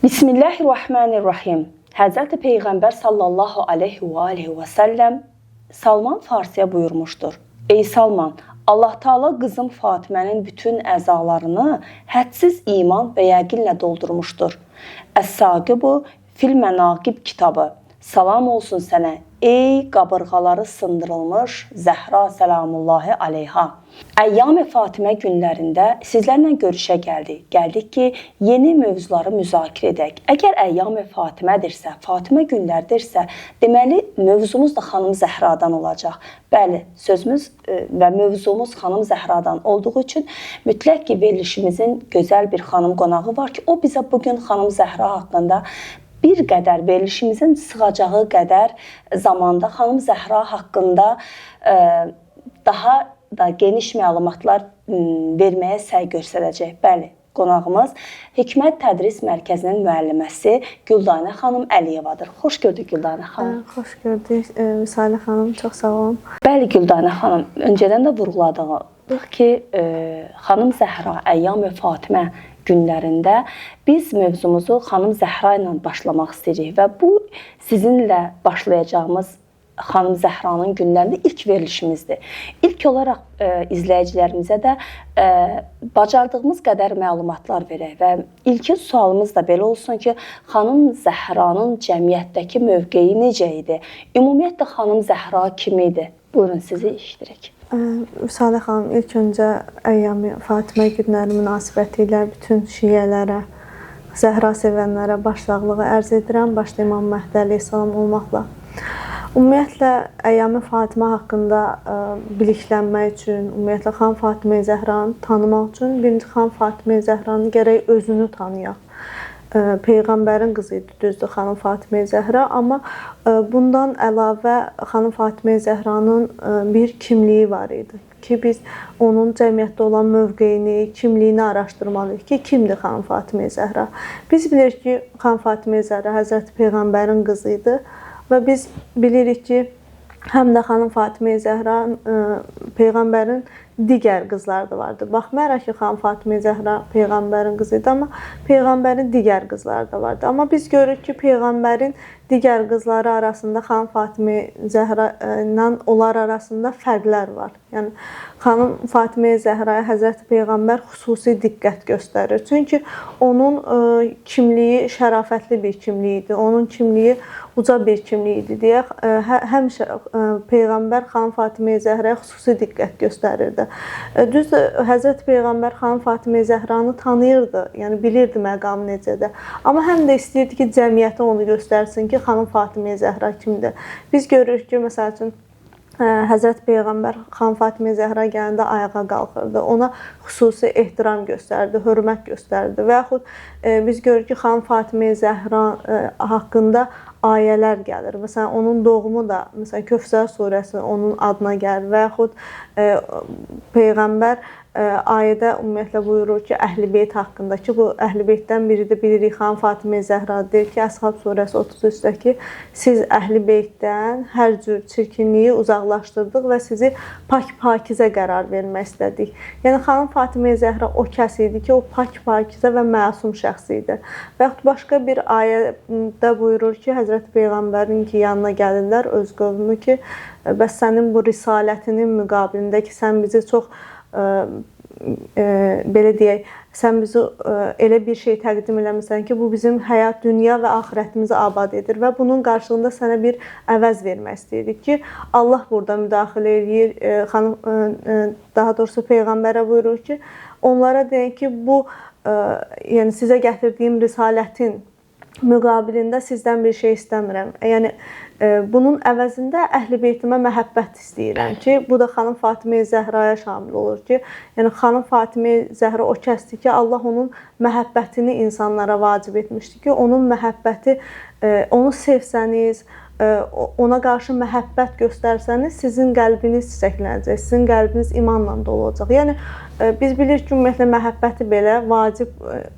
Bismillahirrahmanirrahim. Həzrəti Peyğəmbər sallallahu aleyhi və səlləm Salman Farsiyə buyurmuşdur. Ey Salman, Allah Taala qızım Fatimənin bütün əzalarını hədsiz iman və yəqinlə doldurmuşdur. Əs-Saqibu fil Mənaqib kitabı. Salam olsun sənə, ey qabırğaları sındırılmış Zəhra salamullahi aleyha. Əyyam-ı Fatimə günlərində sizlərlə görüşə gəldik. Gəldik ki, yeni mövzuları müzakirə edək. Əgər Əyyam-ı Fatimədirsə, Fatimə günlərdirsə, deməli mövzumuz da xanım Zəhradan olacaq. Bəli, sözümüz və mövzumuz xanım Zəhradan olduğu üçün mütləq ki, verilişimizin gözəl bir xanım qonağı var ki, o bizə bugün xanım Zəhra haqqında bir qədər verilişimizin sığacağı qədər zamanda xanım Zəhra haqqında daha da geniş məlumatlar verməyə səy göstərəcək. Bəli, qonağımız Hikmət Tədris Mərkəzinin müəlliməsi Güldanə xanım Əliyevadır. Xoş gördük Güldanə xanım. Xoş gördük Salə xanım, çox sağ olun. Bəli Güldanə xanım, öncədən də vurğuladıq ki, xanım Zəhra Əyyam-ı Fatimə günlərində biz mövzumuzu xanım Zəhra ilə başlamaq istəyirik və bu sizinlə başlayacağımız xanım Zəhranın günlərində ilk verilişimizdir. İlk olaraq izləyicilərimizə də bacardığımız qədər məlumatlar verək və ilkin sualımız da belə olsun ki, xanım Zəhranın cəmiyyətdəki mövqeyi necə idi? Ümumiyyətlə xanım Zəhra kim idi? Buyurun, sizi eşidirik. Salə xanım, ilk öncə Əyyam-ı Fatimə günləri münasibəti ilə bütün şiyələrə, Zəhra sevənlərə başsağlığı ərz edirəm, başda İmam Məhdi əleyhissalam olmaqla. Ümumiyyətlə, Əyyam-ı Fatimə haqqında biliklənmək üçün, ümumiyyətlə, xan Fatimə Zəhranı tanımaq üçün, birinci xan Fatimə Zəhranı gərək özünü tanıyaq. Peyğəmbərin qızı idi, düzdür, xanım Fatimə Zəhra, amma bundan əlavə xanım Fatimə Zəhranın bir kimliyi var idi ki, biz onun cəmiyyətdə olan mövqeyini, kimliyini araşdırmalıyıq ki, kimdir xanım Fatimə Zəhra? Biz bilirik ki, xanım Fatimə Zəhra Həzrəti Peyğəmbərin qızı idi və biz bilirik ki, həm də xanım Fatimə Zəhra Peyğəmbərin digər qızları da vardı. Baxmayaraq ki, xanım Fatimə Zəhra Peyğəmbərin qızı idi, amma Peyğəmbərin digər qızları da vardı. Amma biz görürük ki, Peyğəmbərin digər qızları arasında xanım Fatimə Zəhra ilə onlar arasında fərqlər var. Yəni, xanım Fatimə Zəhraya Həzrəti Peyğəmbər xüsusi diqqət göstərir. Çünki onun kimliyi şərafətli bir kimliyi idi. Onun kimliyi uca bir kimliyi idi deyə həmişə Peyğəmbər xanım Fatimə Zəhraya xüsusi diqqət göstərirdi. Düzdür, Həzrəti Peyğəmbər xanım Fatimə Zəhranı tanıyırdı, yəni bilirdi məqamı necədir. Amma həm də istəyirdi ki, cəmiyyətə onu göstərsin ki, xanım Fatimə Zəhra kimdir. Biz görürük ki, məsəl üçün, Həzrəti Peyğəmbər xanım Fatimə Zəhra gələndə ayağa qalxırdı, ona xüsusi ehtiram göstərdi, hörmət göstərdi və yaxud biz görürük ki, xanım Fatimə Zəhra haqqında ayələr gəlir. Məsələn, onun doğumu da, məsələn, Kövsər surəsi onun adına gəlir və yaxud Peyğəmbər ayədə ümumiyyətlə buyurur ki, Əhl-i Beyt haqqında ki, bu Əhl-i Beytdən biri də bilirik, xanım Fatimə Zəhra deyir ki, Əshab surəsi 33-dəki siz Əhl-i Beytdən hər cür çirkinliyi uzaqlaşdırdıq və sizi pak-pakizə qərar vermək istədik. Yəni, xanım Fatimə Zəhra o kəs idi ki, o pak-pakizə və məsum şəxs idi. Və yaxud başqa bir ayədə buyurur ki, Həzrəti Peyğəmbərin ki, yanına gəlirlər öz qövmü ki, bəs sənin bu risalətinin müqabilində ki, sən bizi çox belə deyək, sən bizi elə bir şey təqdim eləmirsən ki, bu bizim həyat, dünya və axirətimizi abad edir və bunun qarşılığında sənə bir əvəz vermək istəyirik ki, Allah burada müdaxilə edir, daha doğrusu Peyğəmbərə buyurur ki, onlara deyək ki, bu yəni sizə gətirdiyim risalətin müqabilində sizdən bir şey istəmirəm. Yəni, bunun əvəzində Əhl-i Beytimə məhəbbət istəyirəm ki, bu da xanım Fatimə Zəhraya şamil olur ki, yəni xanım Fatimə Zəhra o kəsdir ki, Allah onun məhəbbətini insanlara vacib etmişdir ki, onun məhəbbəti, onu sevsəniz, ona qarşı məhəbbət göstərsəniz, sizin qəlbiniz çiçəklənəcək, sizin qəlbiniz imanla dolu olacaq. Yəni, biz bilirik ki, ümumiyyətlə, məhəbbəti belə vacib,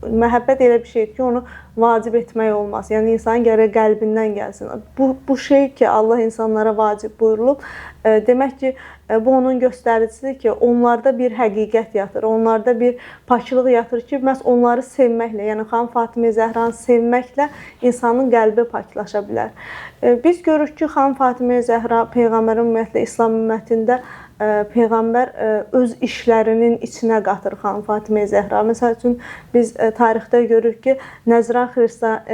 məhəbbət elə bir şeydir ki, onu vacib etmək olmaz. Yəni, insanın gərək qəlbindən gəlsin. Bu şey ki, Allah insanlara vacib buyurulub, demək ki, bu onun göstəricisidir ki, onlarda bir həqiqət yatır, onlarda bir paklıq yatır ki, məhz onları sevməklə, yəni xanım Fatimə Zəhranı sevməklə insanın qəlbi paklaşa bilər. Biz görürük ki, xanım Fatimə Zəhra Peyğəmbərin ümumiyyətlə İslam ümmətində Peyğəmbər öz işlərinin içinə qatır xanım Fatimə Zəhra. Məsəl üçün biz tarixdə görürük ki, Nəzran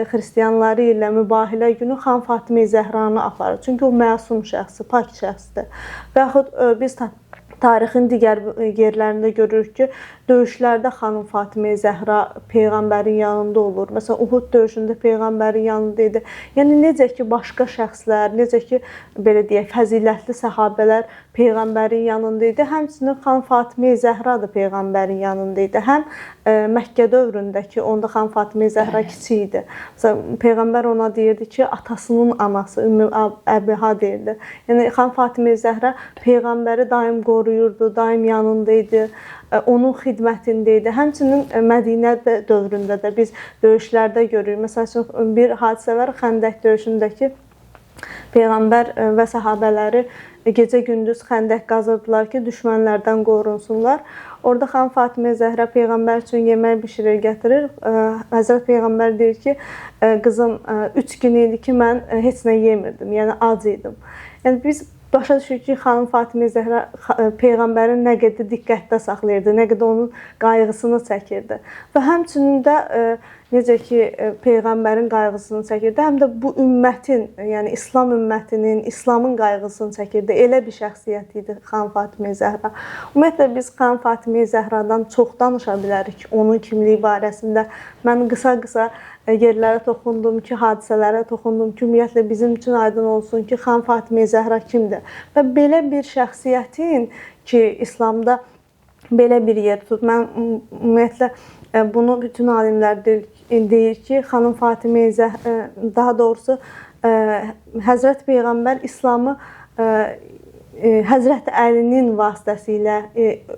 xristianları ilə mübahilə günü xanım Fatimə Zəhranı aparır. Çünki o məsum şəxsdir, pak şəxsdir. Və yaxud biz tarixin digər yerlərində görürük ki, döyüşlərdə xanım Fatimə Zəhra Peyğəmbərin yanında olur. Məsələn, Uhud döyüşündə Peyğəmbərin yanında idi. Yəni, necə ki, başqa şəxslər, necə ki, belə deyək, fəzilətli səhabələr Peyğəmbərin yanında idi. Həmçinin xanım Fatimə Zəhra da Peyğəmbərin yanında idi. Həm Məkkə dövründəki, onda xanım Fatimə Zəhra kiçik idi. Məsələn, Peyğəmbər ona deyirdi ki, atasının anası, Ümmü Əbiha deyirdi. Yəni, xanım Fatimə Zəhra Peyğəmbəri daim qoruyurdu, daim yanında idi. Onun xidmətində idi. Həmçinin Mədinə dövründə də biz döyüşlərdə görürük. Məsələn, bir hadisə var, Xəndək döyüşündəki Peyğəmbər və səhabələri gecə-gündüz xəndək qazırdılar ki, düşmənlərdən qorunsunlar. Orada xanım Fatimə Zəhra Peyğəmbər üçün yemək bişirir, gətirir. Həzrət Peyğəmbər deyir ki, qızım, 3 gün idi ki, mən heç nə yemirdim, yəni ac idim. Yəni, biz başa düşürük ki, xanım Fatimə Zəhra Peyğəmbərin nə qədər diqqətdə saxlayırdı, nə qədər onun qayğısını çəkirdi. Və həmçinin də necə ki, Peyğəmbərin qayğısını çəkirdi, həm də bu ümmətin, yəni İslam ümmətinin, İslamın qayğısını çəkirdi. Elə bir şəxsiyyət idi xanım Fatimə Zəhra. Ümumiyyətlə, biz xanım Fatimə Zəhradan çox danışa bilərik onun kimliyi barəsində. Mən qısa-qısa yerlərə toxundum ki, hadisələrə toxundum ki, ümumiyyətlə bizim üçün aydın olsun ki, xanım Fatimə Zəhra kimdir? Və belə bir şəxsiyyətin ki, İslamda belə bir yer tutub. Mən ümumiyyətlə bunu bütün alimlər deyir ki, xanım Fatimə Zəhra, daha doğrusu Həzrət Peyğəmbər İslamı Həzrət Əlinin vasitəsilə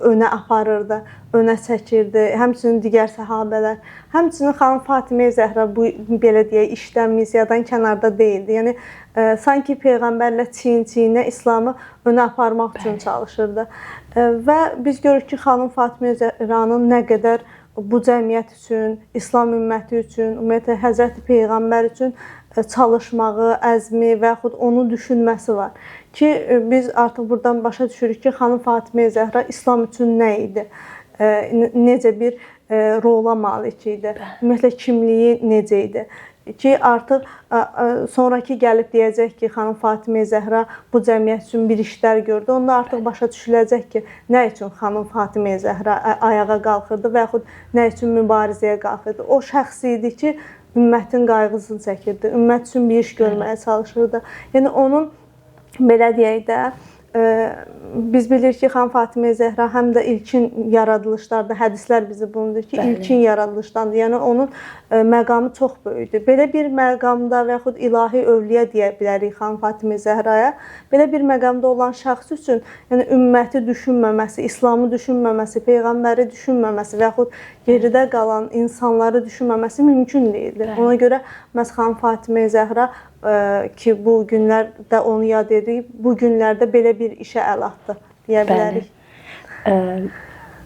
önə aparırdı, önə çəkirdi, həmçinin digər səhabələr. Həmçinin xanım Fatimə Zəhra bu, belə deyək, işdən, missiyadan kənarda deyildi. Yəni, sanki Peyğəmbərlə çiyin-çiyinə İslamı önə aparmaq üçün çalışırdı. Və biz görürük ki, xanım Fatimə Zəhranın nə qədər bu cəmiyyət üçün, İslam ümməti üçün, ümumiyyətlə Həzrət Peyğəmbər üçün çalışmağı, əzmi və yaxud onu düşünməsi var. Ki, biz artıq buradan başa düşürük ki, xanım Fatimə Zəhra İslam üçün nə idi? Necə bir rola malik idi? Ümumiyyətlə, kimliyi necə idi? Ki, artıq sonraki gəlib deyəcək ki, xanım Fatimə Zəhra bu cəmiyyət üçün bir işlər gördü. Onda artıq başa düşüləcək ki, nə üçün xanım Fatimə Zəhra ayağa qalxırdı və yaxud nə üçün mübarizəyə qalxırdı. O şəxs idi ki, ümmətin qayğısını çəkirdi, ümmət üçün bir iş görməyə çalışırdı. Yəni, onun, belə deyək də, biz bilirik ki, xanım Fatimə Zəhra həm də ilkin yaradılışlarda, hədislər bizi bunu deyir ki, ilkin yaradılışdandır. Yəni, onun məqamı çox böyükdür. Belə bir məqamda və yaxud ilahi övliyə deyə bilərik xanım Fatimə Zəhraya. Belə bir məqamda olan şəxs üçün yəni, ümməti düşünməməsi, İslamı düşünməməsi, Peyğəmbəri düşünməməsi və yaxud geridə qalan insanları düşünməməsi mümkün deyildir. Ona görə məhz xanım Fatimə Zəhra ki, bu günlərdə onu yad edirik, bu günlərdə belə bir işə əl atdı, deyə bilərik.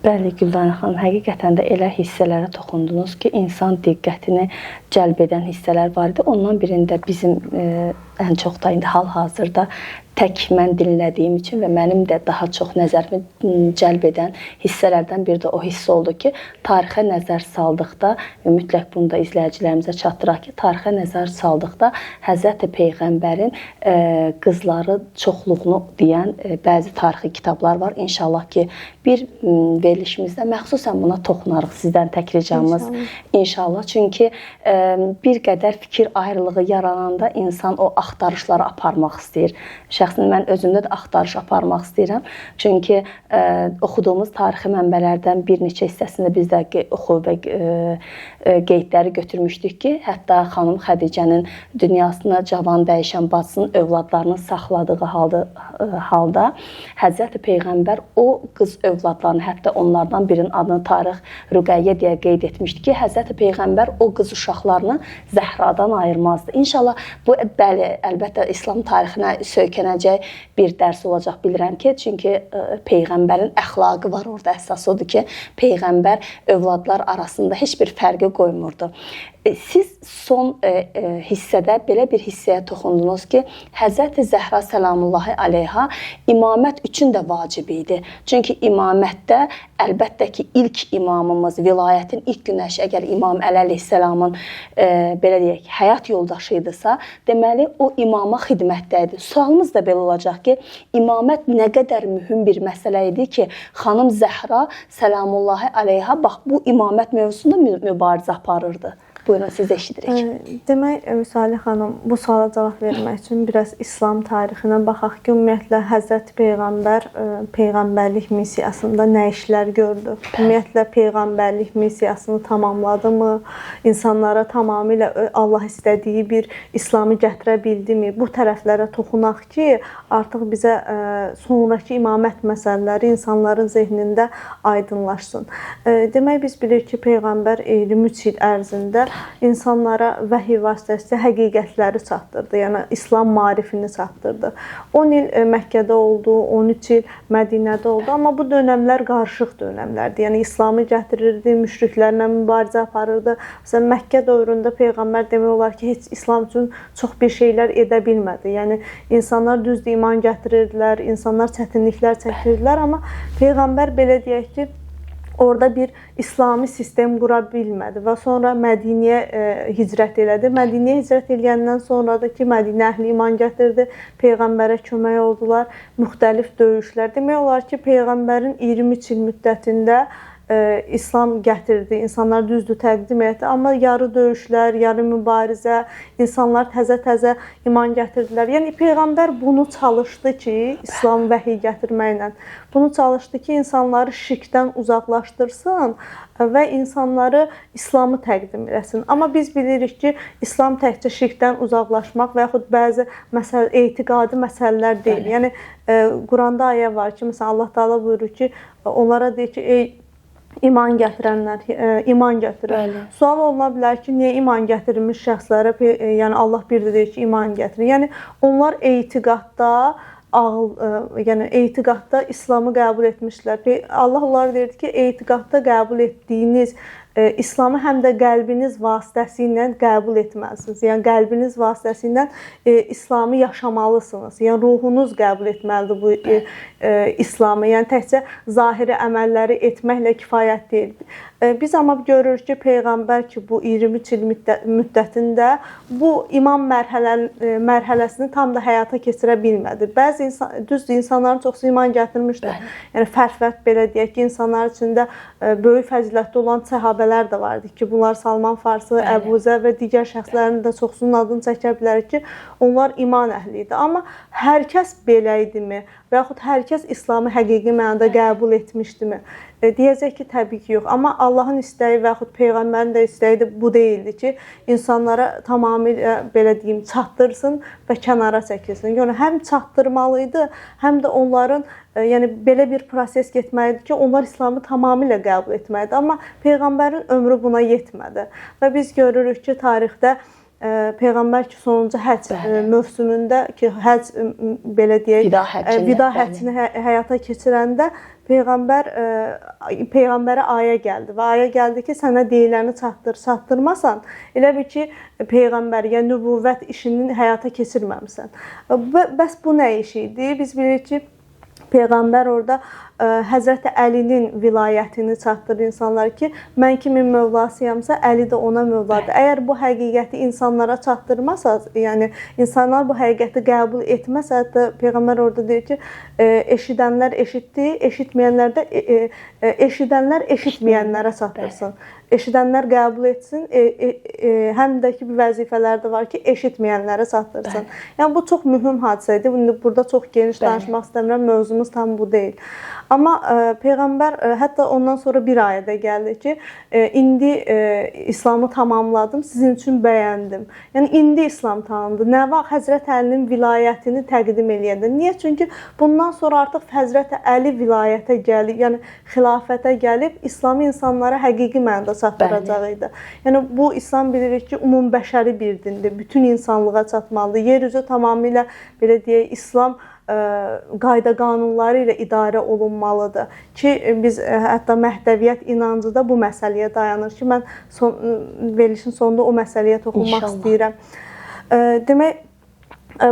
Bəli, Güldanə xanım, həqiqətən də elə hissələrə toxundunuz ki, insan diqqətini cəlb edən hissələr var idi. Ondan birində bizim ən çox da indi hal-hazırda tək mən dinlədiyim üçün və mənim də daha çox nəzərimi cəlb edən hissələrdən biri də o hiss oldu ki, tarixə nəzər saldıqda, mütləq bunu da izləyicilərimizə çatdıraq ki, tarixə nəzər saldıqda Həzrəti Peyğəmbərin qızları çoxluğunu deyən bəzi tarixi kitablar var. İnşallah ki, bir verilişimizdə məxsusən buna toxunarıq sizdən tək ricamız. İnşallah. Çünki bir qədər fikir ayrılığı yarananda insan o axtarışları aparmaq istəyir. Şəxsən mən özümdə də axtarış aparmaq istəyirəm. Çünki oxuduğumuz tarixi mənbələrdən bir neçə hissəsində biz də oxu və qeydləri götürmüşdük ki, hətta xanım Xədicənin dünyasına cavan dəyişən bacısının övladlarını saxladığı halda Həzrəti Peyğəmbər o qız övladlarını, hətta onlardan birinin adını tarix Rüqəyyə deyə qeyd etmişdi ki, Həzrəti Peyğəmbər o qız uşaqlarını Zəhradan ayırmazdı. İnşallah bu, bəli, əlbəttə İslam tarixinə söykənə öyrənəcək bir dərs olacaq bilirəm ki, çünki peyğəmbərin əxlaqı var orada. Əsas odur ki, peyğəmbər övladlar arasında heç bir fərqi qoymurdu. Siz son hissədə belə bir hissəyə toxundunuz ki, Həzrəti Zəhra salamullahi aleyha imamət üçün də vacib idi. Çünki imamətdə əlbəttə ki, ilk imamımız, vilayətin ilk günəşi əgər İmam Əli əleyhissalamın belə deyək, həyat yoldaşı idisə, deməli o imama xidmətdə idi. Sualımız da belə olacaq ki, imamət nə qədər mühüm bir məsələ idi ki, xanım Zəhra salamullahi aleyha bax bu imamət mövzusunda mübarizə aparırdı. Buyurun, siz eşidirik. Demək, Salih xanım, bu suala cavab vermək üçün biraz İslam tarixinə baxaq ki, ümumiyyətlə Həzrəti Peyğəmbər peyğəmbərlik missiyasında nə işlər gördü? Ümumiyyətlə peyğəmbərlik missiyasını tamamladı mı? İnsanlara tamamilə Allah istədiyi bir İslamı gətirə bildimi? Bu tərəflərə toxunaq ki, artıq bizə sonrakı imamət məsələləri insanların zehnində aydınlaşsın. Demək, biz bilirik ki, Peyğəmbər 23 il ərzində insanlara vəhiy vasitəsilə həqiqətləri çatdırdı. Yəni İslam maarifini çatdırdı. 10 il Məkkədə oldu, 13 il Mədinədə oldu, amma bu dönəmlər qarışıq dönəmlərdir. Yəni İslamı gətirirdi, müşriklərlə mübarizə aparırdı. Məsələn, Məkkə dövründə peyğəmbər demək olar ki, heç İslam üçün çox bir şeylər edə bilmədi. Yəni insanlar düzdür iman gətirirdilər, insanlar çətinliklər çəkirdilər, amma peyğəmbər belə deyək ki, orada bir İslami sistem qura bilmədi və sonra Mədinəyə hicrət elədi. Mədinəyə hicrət eləyəndən sonra da ki, Mədinə əhli iman gətirdi, Peyğəmbərə kömək oldular, müxtəlif döyüşlər. Demək olar ki, Peyğəmbərin 23 il müddətində İslam gətirdi, insanlar düzdür təqdim etdi, amma yarı döyüşlər, yarı mübarizə, insanlar təzə-təzə iman gətirdilər. Yəni Peyğəmbər bunu çalışdı ki, İslam vəhiy gətirməklə, bunu çalışdı ki, insanları şirkdən uzaqlaşdırsın və insanları İslamı təqdim etsin. Amma biz bilirik ki, İslam təkcə şirkdən uzaqlaşmaq və yaxud bəzi etiqadi məsələlər deyil. Yəni Quranda ayə var ki, məsələn Allah Taala buyurur ki, onlara deyir ki, ey İman gətirənlər, iman gətirir. Sual oluna bilər ki, niyə iman gətirilmiş şəxslərə, yəni Allah bir də deyir ki, iman gətirir. Yəni onlar etiqadda, yəni etiqadda İslamı qəbul etmişlər. Allah onlara deyir ki, etiqadda qəbul etdiyiniz İslamı həm də qəlbiniz vasitəsilə qəbul etməlisiniz. Yəni qəlbiniz vasitəsilə İslamı yaşamalısınız. Yəni ruhunuz qəbul etməlidir bu İslamı. Yəni təkcə zahiri əməlləri etməklə kifayət deyil. Biz amma görürük ki, Peyğəmbər ki, bu 23 il müddətində bu imam mərhələsini tam da həyata keçirə bilmədi. Bəzi düzdür, insanların çoxsu iman gətirmişdir. Yəni fərq belə deyək ki, insanlar içində böyük fəzilətli olan səhabələr də vardı ki, bunlar Salman Farsi, Əbu Zər və digər şəxslərin də çoxsunun adını çəkə bilərik ki, onlar iman əhli idi. Amma hər kəs belə idimi və yaxud hər kəs İslamı həqiqi mənada qəbul etmişdimi? Deyəcək ki, təbii ki, yox. Amma Allahın istəyi və yaxud Peyğəmbərin də istəyi də bu deyildi ki, insanlara tamamilə, belə deyim, çatdırsın və kənara çəkilsin. Yəni, həm çatdırmalıydı, həm də onların yəni, belə bir proses getməlidir ki, onlar İslamı tamamilə qəbul etməlidir. Amma Peyğəmbərin ömrü buna yetmədi. Və biz görürük ki, tarixdə Peyğəmbər ki, sonuncu həcc mövsümündə ki, həcc, belə deyək, vida həccini həyata keçirəndə Peyğəmbərə ayə gəldi və ayə gəldi ki, sənə deyiləni çatdırmasan, elə bil ki, Peyğəmbər, yəni nübüvvət işini həyata keçirməmisən. Bəs bu nə iş idi? Biz bilirik ki, Peyğəmbər orada Həzrəti Əlinin vilayətini çatdırır insanlar ki, mən kimin mövlasıyamsa, Əli də ona mövladır. Əgər bu həqiqəti insanlara çatdırmasaz, yəni insanlar bu həqiqəti qəbul etməsə, hətta Peyğəmbər orada deyir ki, eşidənlər eşitdi, eşitməyənlər də eşidənlər eşitməyənlərə çatdırsın. Eşidənlər qəbul etsin, həm də ki, bir vəzifələr də var ki, eşitməyənlərə çatdırsın. Yəni, bu çox mühüm hadisədir. Burada çox geniş danışmaq istəmirəm, mövzumuz tam bu deyil. Amma Peyğəmbər hətta ondan sonra bir ayədə gəldi ki, indi İslamı tamamladım, sizin üçün bəyəndim. Yəni indi İslam tamamdır. Nə vaxt Həzrət Əlinin vilayətini təqdim eləyəndə. Niyə? Çünki bundan sonra artıq Həzrət Əli vilayətə gəlib, yəni xilafətə gəlib İslamı insanlara həqiqi mənada çatdıracaq idi. Yəni bu İslam bilirik ki, ümumbəşəri bir dindir. Bütün insanlığa çatmalıdır. Yer üzü tamamilə belə deyək İslam qayda qanunları ilə idarə olunmalıdır ki, biz hətta Məhdəviyyət inancı da bu məsələyə dayanır ki, mən verilişin sonunda o məsələyə toxunmaq istəyirəm. Demək,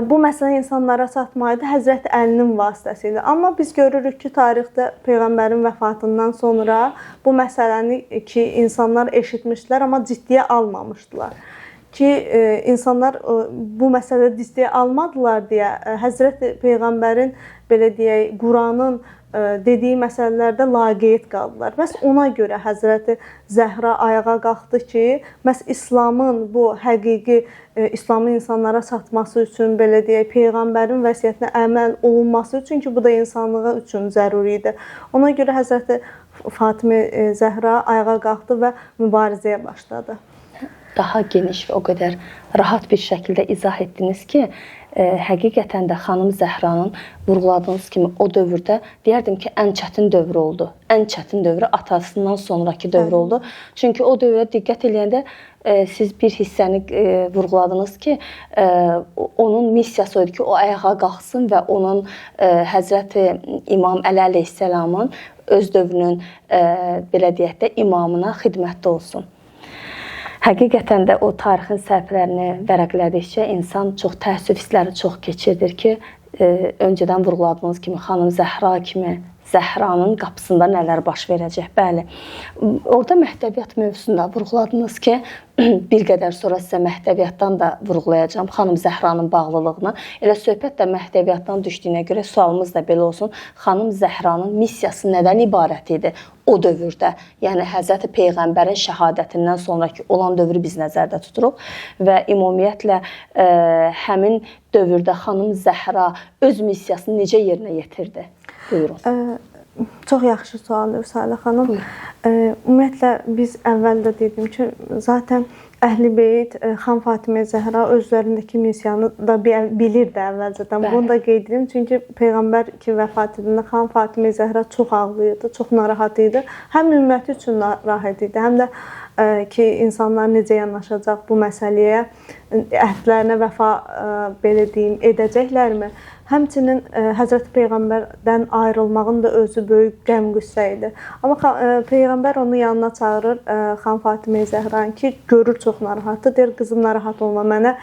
bu məsələ insanlara çatmaydı Həzrət Əlinin vasitəsilə. Amma biz görürük ki, tarixdə Peyğəmbərin vəfatından sonra bu məsələni ki, insanlar eşitmişdilər, amma ciddiyə almamışdılar. Ki, insanlar bu məsələdə ciddiyə almadılar deyə Həzrət Peyğəmbərin, belə deyək, Quranın dediyi məsələlərdə laqeyd qaldılar. Məhz ona görə Həzrəti Zəhra ayağa qalxdı ki, məhz İslamın bu həqiqi İslamın insanlara çatması üçün, belə deyək, Peyğəmbərin vəsiyyətinə əməl olunması üçün ki, bu da insanlığa üçün zəruri idi. Ona görə Həzrəti Fatimə Zəhra ayağa qalxdı və mübarizəyə başladı. Daha geniş və o qədər rahat bir şəkildə izah etdiniz ki, həqiqətən də xanım Zəhranın vurğuladığınız kimi o dövrdə deyərdim ki, ən çətin dövr oldu. Ən çətin dövrü atasından sonraki dövr oldu. Çünki o dövrə diqqət eləyəndə siz bir hissəni vurğuladınız ki, onun missiyası oydu ki, o ayağa qalxsın və onun Həzrəti İmam Əli əleyhissalamın öz dövrünün belə deyək də imamına xidmətdə olsun. Həqiqətən də o tarixin səhifələrini vərəqlədikcə insan çox təəssüf hissləri çox keçirdir ki, öncədən vurğuladığınız kimi xanım Zəhra kimi Zəhranın qapısında nələr baş verəcək. Bəli, orada Məhdəviyyat mövzusunda vurğuladınız ki, bir qədər sonra sizə Məhdəviyyatdan da vurğulayacağım xanım Zəhranın bağlılığını. Elə söhbət də Məhdəviyyatdan düşdüyünə görə sualımız da belə olsun. Xanım Zəhranın missiyası nədən ibarət idi o dövrdə? Yəni Həzrəti Peyğəmbərin şəhadətindən sonraki olan dövrü biz nəzərdə tuturuq və ümumiyyətlə həmin dövrdə xanım Zəhra öz missiyasını necə yerinə yetirdi? Buyurun. Çox yaxşı sualdır Salə xanım. Ümumiyyətlə biz əvvəldə dedim ki, zaten Əhl-i Beyt, xan Fatimə Zəhra özlərindəki missiyanı da bilirdi əvvəlcədən. Bunu da qeyd edim, çünki Peyğəmbər ki vəfat edəndə xan Fatimə Zəhra çox ağlayırdı, çox narahat idi. Həm ümməti üçün narahat idi, həm də ki insanlar necə yanaşacaq bu məsələyə, əhdlərinə vəfa belə deyim edəcəklərmi? Həmçinin Həzrəti Peyğəmbərdən ayrılmağın da özü böyük qəm-qüssə idi. Amma Peyğəmbər onu yanına çağırır, xan Fatimə Zəhran ki, görür çox narahatdır, deyir qızım narahat olma, mənə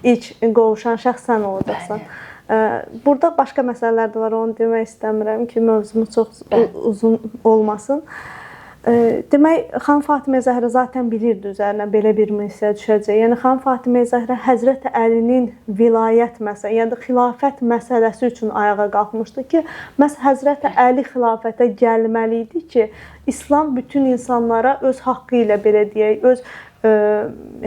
ilk qovuşan şəxs sən olacaqsan. Burada başqa məsələlər də var, onu demək istəmirəm ki, mövzumuz çox uzun olmasın. Demək, xan Fatimə Zəhra zaten bilirdi üzərinə belə bir missiya düşəcək. Yəni, xan Fatimə Zəhra Həzrət Əlinin vilayət məsələsi, yəni xilafət məsələsi üçün ayağa qalxmışdı ki, məhz Həzrət Əli xilafətə gəlməli idi ki, İslam bütün insanlara öz haqqı ilə, belə deyək, öz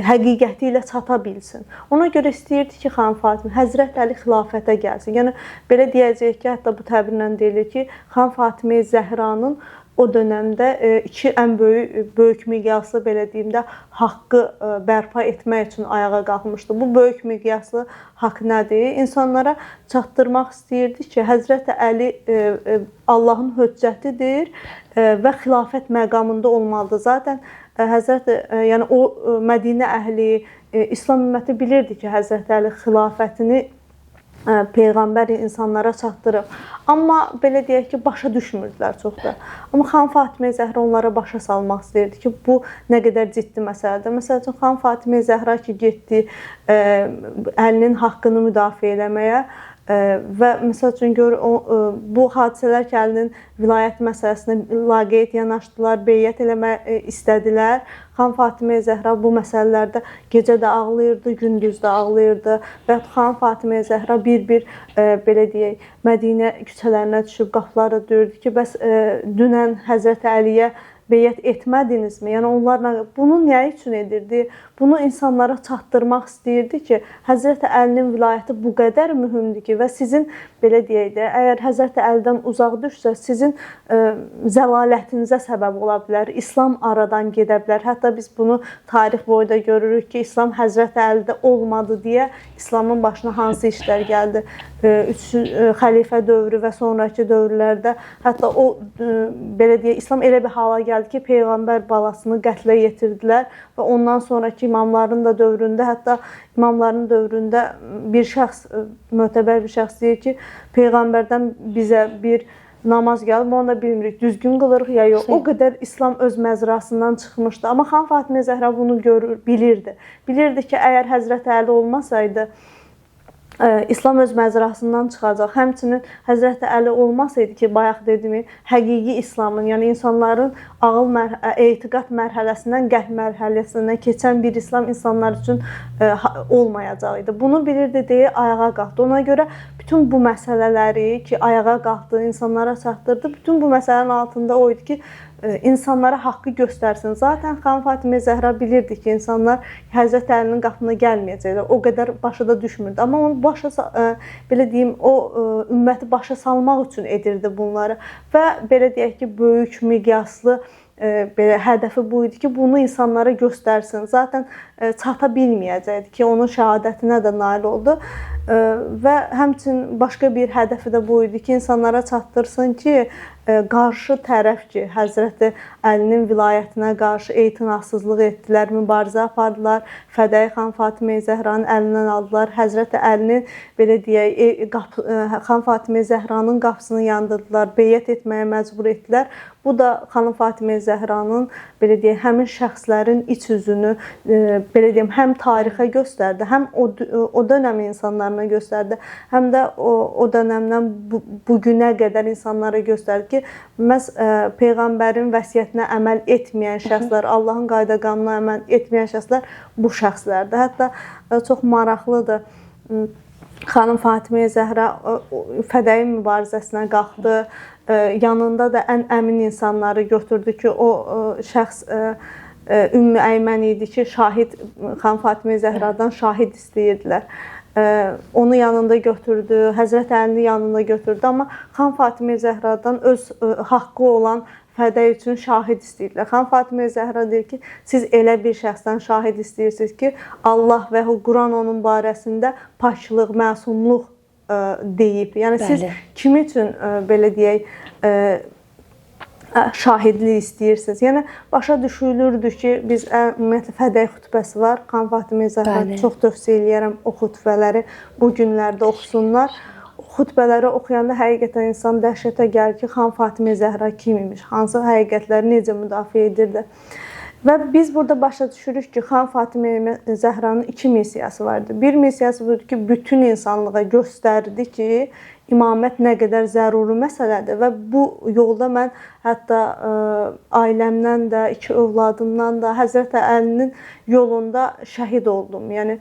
həqiqəti ilə çata bilsin. Ona görə istəyirdi ki, xan Fatimə, Həzrət Əli xilafətə gəlsin. Yəni, belə deyəcək ki, hətta bu təbirlə deyilir ki, xan Fatimə Zəhranın o dönəmdə iki ən böyük miqyaslı, belə deyim də, haqqı bərpa etmək üçün ayağa qalxmışdı. Bu böyük miqyaslı haqq nədir? İnsanlara çatdırmaq istəyirdi ki, Həzrət Əli Allahın höccətidir və xilafət məqamında olmalıdır. Zaten Həzrət, yəni o Mədinə əhli, İslam ümməti bilirdi ki, Həzrət Əli xilafətini Peyğəmbər insanlara çatdırıb. Amma belə deyək ki, başa düşmürdülər çox da. Amma xan Fatimə Zəhra onlara başa salmaq istəyirdi ki, bu nə qədər ciddi məsələdir. Məsəl üçün, xan Fatimə Zəhra ki, getdi Əlinin haqqını müdafiə eləməyə və məsəl üçün bu hadisələr ki, Əlinin vilayət məsələsinə laqeyd yanaşdılar, beyyət eləmək istədilər. Xan Fatimə Zəhra bu məsələlərdə gecə də ağlayırdı, gündüz də ağlayırdı və xan Fatimə Zəhra bir-bir belə deyək, Mədinə küçələrinə düşüb qapıları döyürdü ki, bəs dünən Həzrət Əliyə beyət etmədinizmi? Yəni onlarla bunu nə üçün edirdi? Bunu insanlara çatdırmaq istəyirdi ki, Həzrəti Əlinin vilayəti bu qədər mühümdür ki, və sizin belə deyək də, əgər Həzrəti Əlidən uzaq düşsə, sizin zəlalətinizə səbəb ola bilər. İslam aradan gedə bilər. Hətta biz bunu tarix boyu da görürük ki, İslam Həzrəti Əlidə olmadı deyə İslamın başına hansı işlər gəldi? Xəlifə dövrü və sonraki dövrlərdə hətta o belə deyək, İslam elə bir hala gəldi ki, peyğəmbər balasını qətlə yetirdilər və ondan sonraki imamların da dövründə, hətta imamların dövründə bir şəxs, mötəbər bir şəxs deyir ki, peyğəmbərdən bizə bir namaz gəlib, onu da bilmirik, düzgün qılırıq ya yox. O qədər İslam öz məzrasından çıxmışdı. Amma xanım Fatimə Zəhra bunu görür, bilirdi. Bilirdi ki, əgər Həzrəti Əli olmasaydı, İslam öz məzrasından çıxacaq. Həmçinin Həzrəti Əli olmasaydı ki, bayaq dediyim, həqiqi İslamın, yəni insanların ağıl, etiqad mərhələsindən qəlb mərhələsinə keçən bir İslam insanlar üçün olmayacaqdı. Bunu bilirdi deyə ayağa qalxdı. Ona görə bütün bu məsələləri ki, ayağa qalxdı, insanlara çatdırdı. Bütün bu məsələnin altında o idi ki, insanlara haqqı göstərsin. Zaten xanım Fatimə Zəhra bilirdi ki, insanlar Həzrəti Əlinin qapına gəlməyəcəklər. O qədər başa da düşmürdü. Amma onu belə deyim, o ümməti başa salmaq üçün edirdi bunları. Və belə deyək ki, böyük miqyaslı belə hədəfi bu idi ki, bunu insanlara göstərsin. Zaten çata bilməyəcəkdi ki, onun şəhadətinə də nail oldu. Və həmçinin başqa bir hədəfi də bu idi ki, insanlara çatdırsın ki, qarşı tərəf ki, Həzrəti Əlinin vilayətinə qarşı etinasızlıq etdilər, mübarizə apardılar, Fədəyi xanım Fatimə Zəhranın əlindən aldılar, Həzrəti Əlinin belə deyək, xanım Fatimə Zəhranın qapısını yandırdılar, beyət etməyə məcbur etdilər. Bu da xanım Fatimə Zəhranın belə deyək, həmin şəxslərin iç üzünü belə deyim, həm tarixə göstərdi, həm o dönəm insanlarına göstərdi, həm də o dönəmdən bu günə qədər insanlara göstərdi ki, məhz peyğəmbərin vəsiyyətinə əməl etməyən şəxslər, Allahın qayda-qanununa əməl etməyən şəxslər bu şəxslərdir. Hətta çox maraqlıdır. Xanım Fatimə Zəhra Fədəyi mübarizəsinə qalxdı. Yanında da ən əmin insanları götürdü ki, o şəxs Ümmü Əymən idi ki, şahid xanım Fatimə Zəhradan şahid istəyirdilər. Onu yanında götürdü, Həzrəti Əlini yanında götürdü, amma xanım Fatimə Zəhradan öz haqqı olan Fədəy üçün şahid istəyirdilər. Xanım Fatimə Zəhra deyir ki, siz elə bir şəxsdən şahid istəyirsiniz ki, Allah və Quran onun barəsində paklıq, məsumluq deyib. Yəni siz kimi üçün belə deyək, şahidlik istəyirsiniz. Yəni başa düşülürdü ki, biz ümumiyyətlə Fədəy xutbəsi var. Xanım Fatimə Zəhra çox tövsiyə eləyərəm o xutbələri bu günlərdə oxusunlar. Xutbələri oxuyanda həqiqətən insan dəhşətə gəlir ki, xanım Fatimə Zəhra kim imiş, hansı həqiqətləri necə müdafiə edirdi. Və biz burada başa düşürük ki, xanım Fatimə Zəhranın iki missiyası vardı. Bir missiyası budur ki, bütün insanlığa göstərdi ki, imamət nə qədər zəruri məsələdir və bu yolda mən hətta ailəmdən də, iki övladımdan da Həzrəti Əlinin yolunda şəhid oldum. Yəni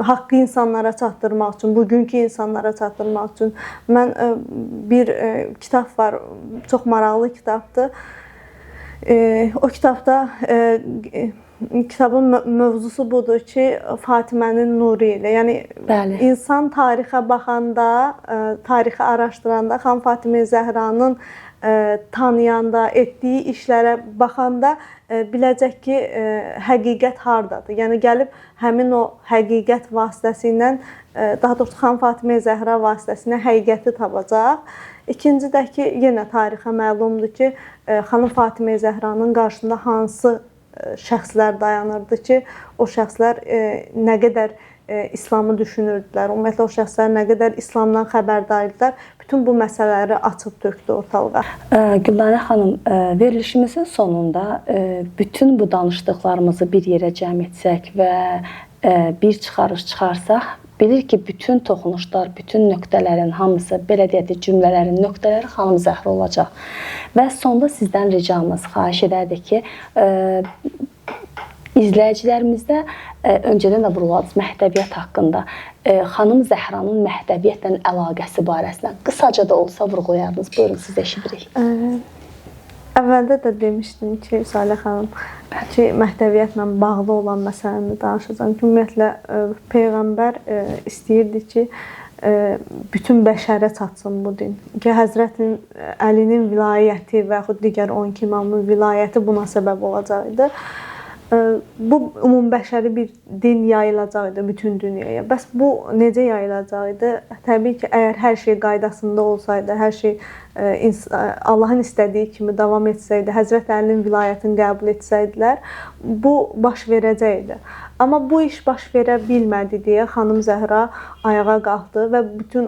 haqqı insanlara çatdırmaq üçün, bugünkü insanlara çatdırmaq üçün. Mən bir kitab var, çox maraqlı kitabdır. O kitabda kitabın mövzusu budur ki, Fatimənin nuru ilə. Yəni insan tarixə baxanda, tarixi araşdıranda, xanım Fatimə Zəhranın tanıyanda, etdiyi işlərə baxanda biləcək ki, həqiqət hardadır. Yəni gəlib həmin o həqiqət vasitəsilə, daha doğrusu xanım Fatimə Zəhra vasitəsilə həqiqəti tapacaq. İkinci də ki, yenə tarixə məlumdur ki, xanım Fatimə Zəhranın qarşısında hansı şəxslər dayanırdı ki, o şəxslər nə qədər İslamı düşünürdülər, ümumiyyətlə o şəxslər nə qədər İslamdan xəbərdar idilər, bütün bu məsələləri açıb tökdü ortalığa. Gülnarə xanım, verilişimizin sonunda bütün bu danışdıqlarımızı bir yerə cəm etsək və bir çıxarış çıxarsaq, bilir ki, bütün toxunuşlar, bütün nöqtələrin hamısı, belə deyək, cümlələrin nöqtələri xanım Zəhra olacaq. Və sonda sizdən ricamız, xahiş edərdik ki, izləyicilərimizdə öncədən də vurguladınız məhdəviyyət haqqında, xanım Zəhranın məhdəviyyətlə əlaqəsi barəsində qısaca da olsa vurğulayardınız. Buyurun, siz eşidirik. Əvvəldə də demişdim ki, Salih xanım, ki, məhdəviyyətlə bağlı olan məsələni danışacağam. Ümumiyyətlə, Peyğəmbər istəyirdi ki, bütün bəşərə çatsın bu din. Ki, Həzrətin Əlinin vilayəti və yaxud digər 12 imamın vilayəti buna səbəb olacaqdı. Bu ümumbəşəri bir din yayılacaqdı bütün dünyaya. Bəs bu necə yayılacaqdı? Təbii ki, əgər hər şey qaydasında olsaydı, hər şey Allahın istədiyi kimi davam etsəydi, Həzrət Əlinin vilayətini qəbul etsəydilər, bu baş verəcəkdi. Amma bu iş baş verə bilmədi deyə xanım Zəhra ayağa qalxdı və bütün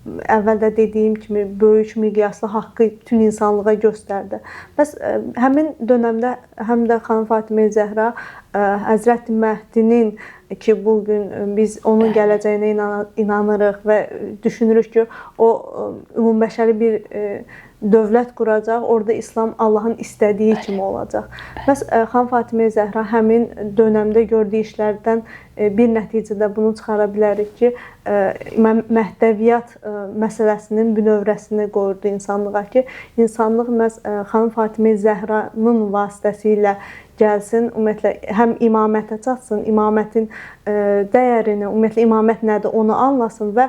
əvvəldə dediyim kimi böyük miqyaslı haqqı bütün insanlığa göstərdi. Bəs həmin dövrdə həm də xanım Fatimə Zəhra Həzrət Məhdinin ki, bu gün biz onun gələcəyinə inanırıq və düşünürük ki, o ümumbəşəri bir dövlət quracaq, orada İslam Allahın istədiyi kimi olacaq. Bəs xanım Fatimə Zəhra həmin dövrdə gördüyü işlərdən bir nəticədə bunu çıxara bilərik ki, məhdəviyyat məsələsinin bünövrəsini qoyurdu insanlığa ki, insanlıq məhz xanım Fatimə Zəhranın vasitəsilə gəlsin, ümumiyyətlə həm imamətə çatsın, imamətin dəyərini, ümumiyyətlə imamət nədir onu anlasın və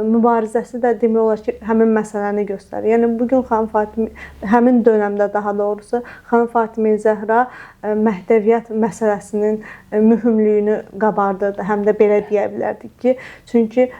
mübarizəsi də demək olar ki, həmin məsələni göstərir. Yəni bugün xanım Fatimə, həmin dövrdə daha doğrusu xanım Fatimə Zəhra məhdəviyyat məsələsinin mühümlüyünü qabardırdı. Həm də belə deyə bilərdik ki, çünki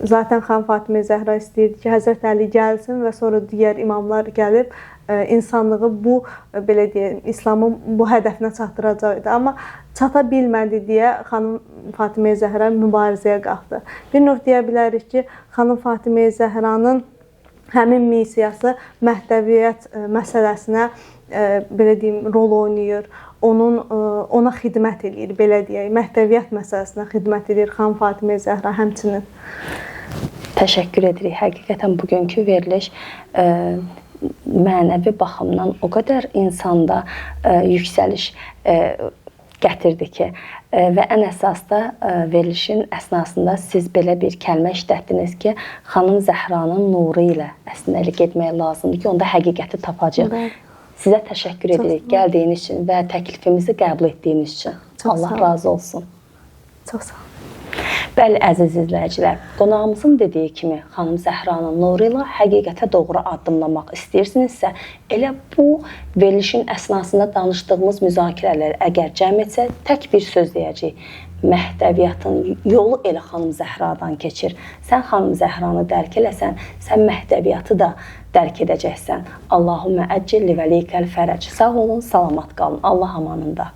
zaten xanım Fatimə Zəhra istəyirdi ki, Həzrət Əli gəlsin və sonra digər imamlar gəlib insanlığı bu, belə deyək, İslamın bu hədəfinə çatdıracaqdı. Amma çata bilmədi deyə xanım Fatimə Zəhra mübarizəyə qalxdı. Bir növ deyə bilərik ki, xanım Fatimə Zəhranın həmin missiyası məhdəviyyət məsələsinə belə deyim, rol oynayır. Ona xidmət edir, belə deyək. Məhdəviyyət məsələsinə xidmət edir xanım Fatimə Zəhra həmçinin. Təşəkkür edirik. Həqiqətən bugünkü veriliş mənəvi baxımdan o qədər insanda yüksəliş gətirdi ki, və ən əsas da verilişin əsnasında siz belə bir kəlmə işlətdiniz ki, xanım Zəhranın nuru ilə əslində elə getmək lazımdır ki, onda həqiqəti tapacaq. Sizə təşəkkür edirik gəldiyiniz üçün və təklifimizi qəbul etdiyiniz üçün. Allah razı olsun. Çox sağ olun. Bəli, əziz izləyicilər, qonağımızın dediyi kimi xanım Zəhranın nuru ilə həqiqətə doğru addımlamaq istəyirsinizsə, elə bu verilişin əsnasında danışdığımız müzakirələri əgər cəm etsə, tək bir söz deyəcək. Məhdəviyyatın yolu elə xanım Zəhradan keçir. Sən xanım Zəhranı dərk eləsən, sən məhdəviyyatı da dərk edəcəksən. Allahümmə əccilli və leykəl fərəc. Sağ olun, salamat qalın. Allah amanında.